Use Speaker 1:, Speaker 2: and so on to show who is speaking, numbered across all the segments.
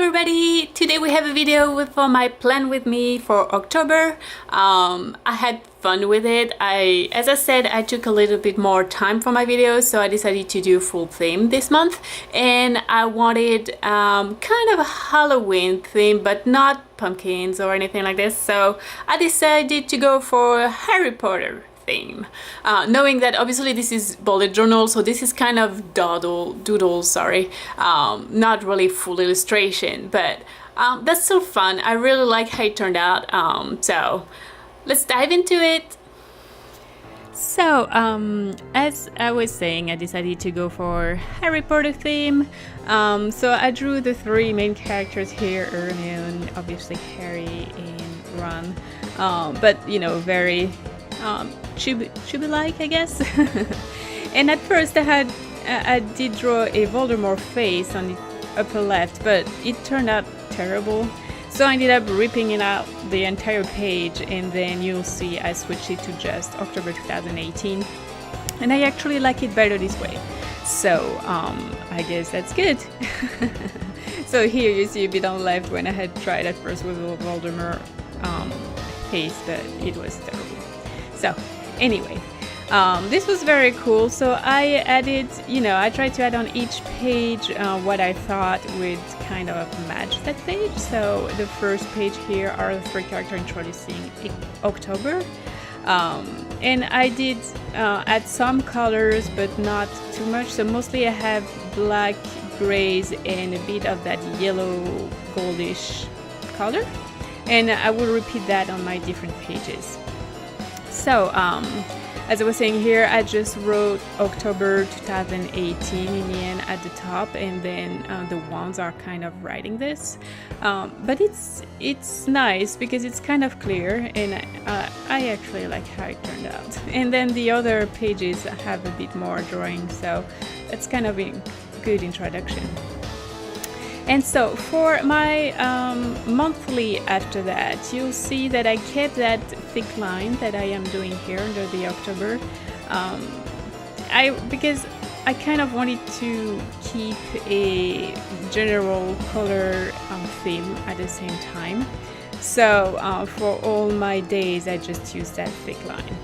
Speaker 1: everybody! Today we have a video for my plan with me for October. I had fun with it. As I said, I took a little bit more time for my videos, so I decided to do full theme this month. And I wanted kind of a Halloween theme, but not pumpkins or anything like this. So I decided to go for Harry Potter theme, knowing that obviously this is bullet journal, so this is kind of doodle, sorry, not really full illustration, but that's still fun. I really like how it turned out, so let's dive into it. So as I was saying, I decided to go for Harry Potter theme. So I drew the three main characters here, Hermione, obviously Harry and Ron, but you know, very chibi-like, I guess. And at first I did draw a Voldemort face on the upper left, but it turned out terrible. So I ended up ripping it out the entire page, and then you'll see I switched it to just October 2018. And I actually like it better this way. So I guess that's good. So here you see a bit on the left when I had tried at first with a Voldemort face, but it was terrible. So anyway, this was very cool. So I added, I tried to add on each page what I thought would kind of match that page. So the first page here are the three characters introducing October. And I did add some colors, but not too much. So mostly I have black, grays, and a bit of that yellow goldish color. And I will repeat that on my different pages. So, as I was saying here, I just wrote October 2018 in the end at the top, and then the ones are kind of writing this. But it's nice because it's kind of clear, and I actually like how it turned out. And then the other pages have a bit more drawing, so it's kind of a good introduction. And so for my monthly after that, you'll see that I kept that thick line that I am doing here under the October. Because I kind of wanted to keep a general color theme at the same time. So for all my days, I just used that thick line.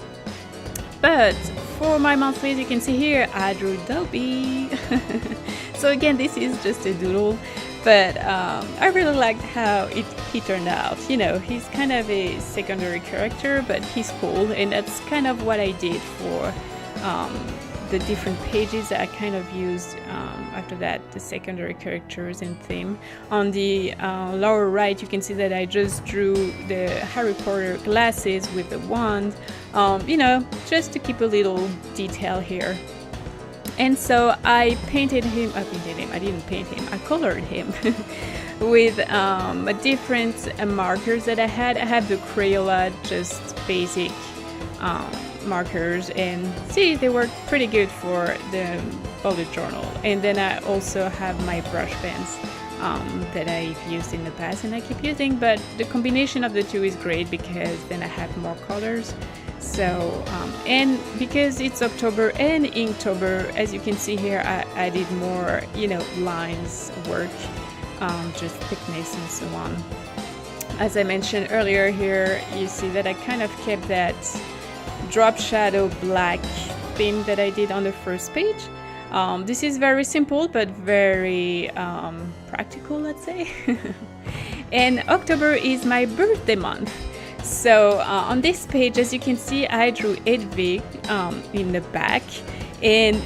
Speaker 1: But for my monthly, as you can see here, I drew Dobby. So again, this is just a doodle. But I really liked how he turned out. He's kind of a secondary character, but he's cool, and that's kind of what I did for the different pages that I kind of used after that, the secondary characters and theme. On the lower right, you can see that I just drew the Harry Potter glasses with the wand, just to keep a little detail here. And so I painted him, I didn't paint him, I colored him with different markers that I had. I have the Crayola, just basic markers, and see, they work pretty good for the bullet journal. And then I also have my brush pens that I've used in the past and I keep using, but the combination of the two is great because then I have more colors. So, and because it's October and Inktober, as you can see here, I did more, lines work, just thickness and so on. As I mentioned earlier here, you see that I kind of kept that drop shadow black theme that I did on the first page. This is very simple, but very practical, let's say. And October is my birthday month. So on this page, as you can see, I drew Hedwig in the back, and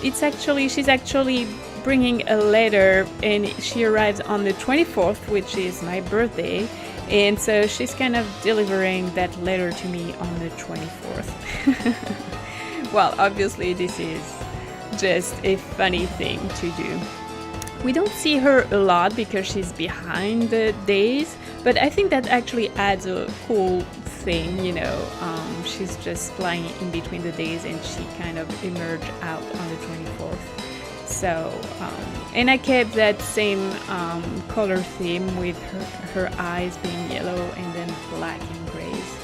Speaker 1: she's actually bringing a letter, and she arrives on the 24th, which is my birthday, and so she's kind of delivering that letter to me on the 24th. Well, obviously this is just a funny thing to do. We don't see her a lot because she's behind the days, but I think that actually adds a cool thing, she's just flying in between the days and she kind of emerged out on the 24th. So, and I kept that same color theme with her eyes being yellow and then black and grays.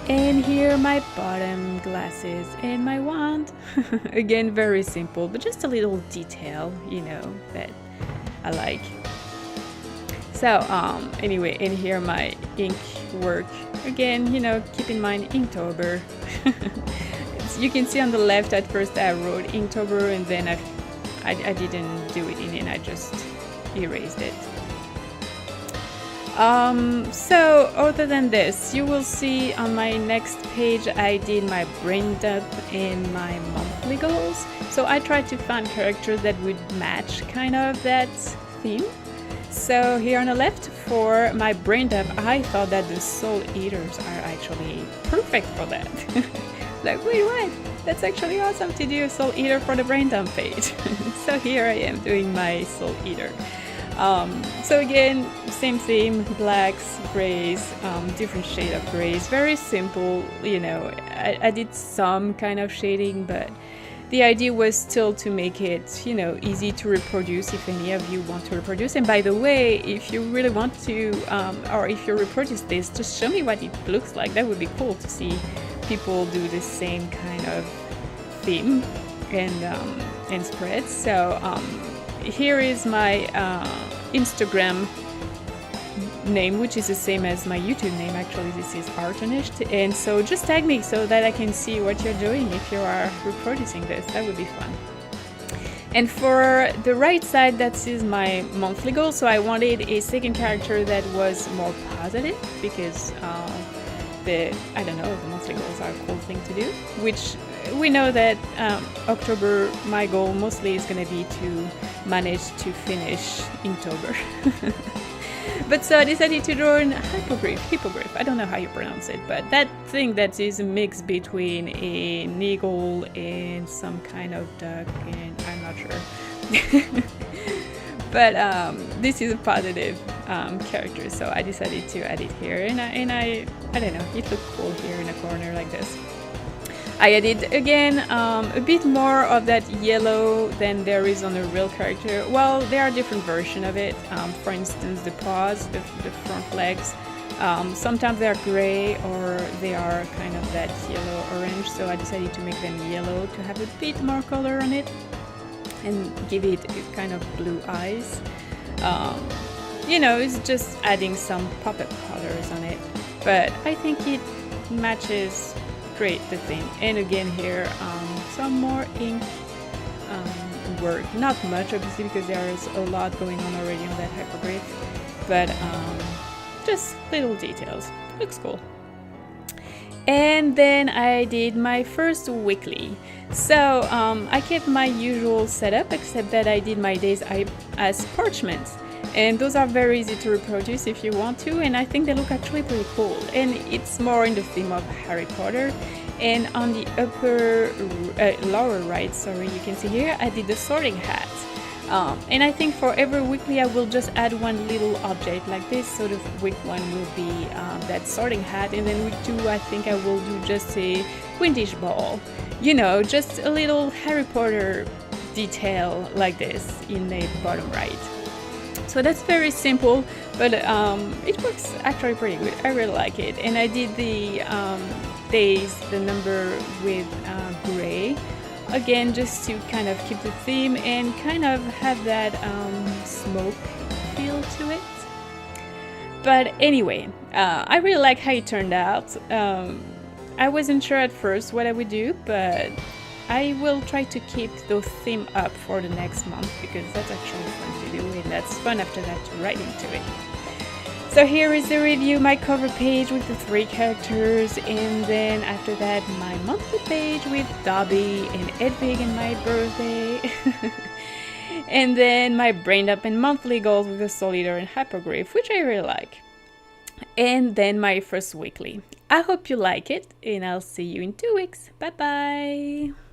Speaker 1: And here my bottom glasses and my wand. Again, very simple, but just a little detail, that I like. So anyway, and here my ink work again, you know, keep in mind Inktober. You can see on the left at first I wrote Inktober, and then I didn't do it in, I just erased it. So other than this, you will see on my next page I did my brain dump and my monthly goals. So I tried to find characters that would match kind of that theme. So here on the left for my brain dump, I thought that the Soul Eaters are actually perfect for that. Like, wait, what? That's actually awesome to do a Soul Eater for the brain dump page. So here I am doing my Soul Eater. So again, same theme, blacks, grays, different shade of grays, very simple, you know. I did some kind of shading, but the idea was still to make it, you know, easy to reproduce if any of you want to reproduce. And by the way, if you really want to, or if you reproduce this, just show me what it looks like. That would be cool to see people do the same kind of theme and spread. So here is my Instagram name, which is the same as my YouTube name. Actually, this is Artonished, and so just tag me so that I can see what you're doing if you are reproducing this. That would be fun. And for the right side, that is my monthly goal. So I wanted a second character that was more positive, because the monthly goals are a cool thing to do, which we know that October, my goal mostly is going to be to manage to finish Inktober. But so I decided to draw an hippogriff, I don't know how you pronounce it, but that thing that is a mix between an eagle and some kind of duck, and I'm not sure. But this is a positive character, so I decided to add it here, and I don't know, it looked cool here in a corner like this. I added again a bit more of that yellow than there is on the real character. Well, there are different versions of it. For instance, the paws, the front legs, sometimes they're gray or they are kind of that yellow-orange, so I decided to make them yellow to have a bit more color on it and give it kind of blue eyes. You know, it's just adding some pop-up colors on it, but I think it matches great the theme. And again here some more ink work, not much obviously because there is a lot going on already on that hippogriff, but just little details. Looks cool. And then I did my first weekly. So I kept my usual setup, except that I did my days as parchments. And those are very easy to reproduce if you want to, and I think they look actually pretty cool. And it's more in the theme of Harry Potter. And on the lower right, sorry, you can see here, I did the sorting hat. And I think for every weekly I will just add one little object like this. So the week 1 will be that sorting hat, and then week 2 I think I will do just a Quidditch ball. You know, just a little Harry Potter detail like this in the bottom right. So that's very simple, but it works actually pretty good. I really like it. And I did the days, the number with gray, again just to kind of keep the theme and kind of have that smoke feel to it. But anyway, I really like how it turned out. I wasn't sure at first what I would do, but I will try to keep the theme up for the next month because that's actually fun to do, and that's fun after that to write into it. So here is the review, my cover page with the 3 characters, and then after that my monthly page with Dobby and Edwig and my birthday. And then my brain up and monthly goals with the Soul Eater and Hippogriff, which I really like. And then my first weekly. I hope you like it, and I'll see you in 2 weeks. Bye bye!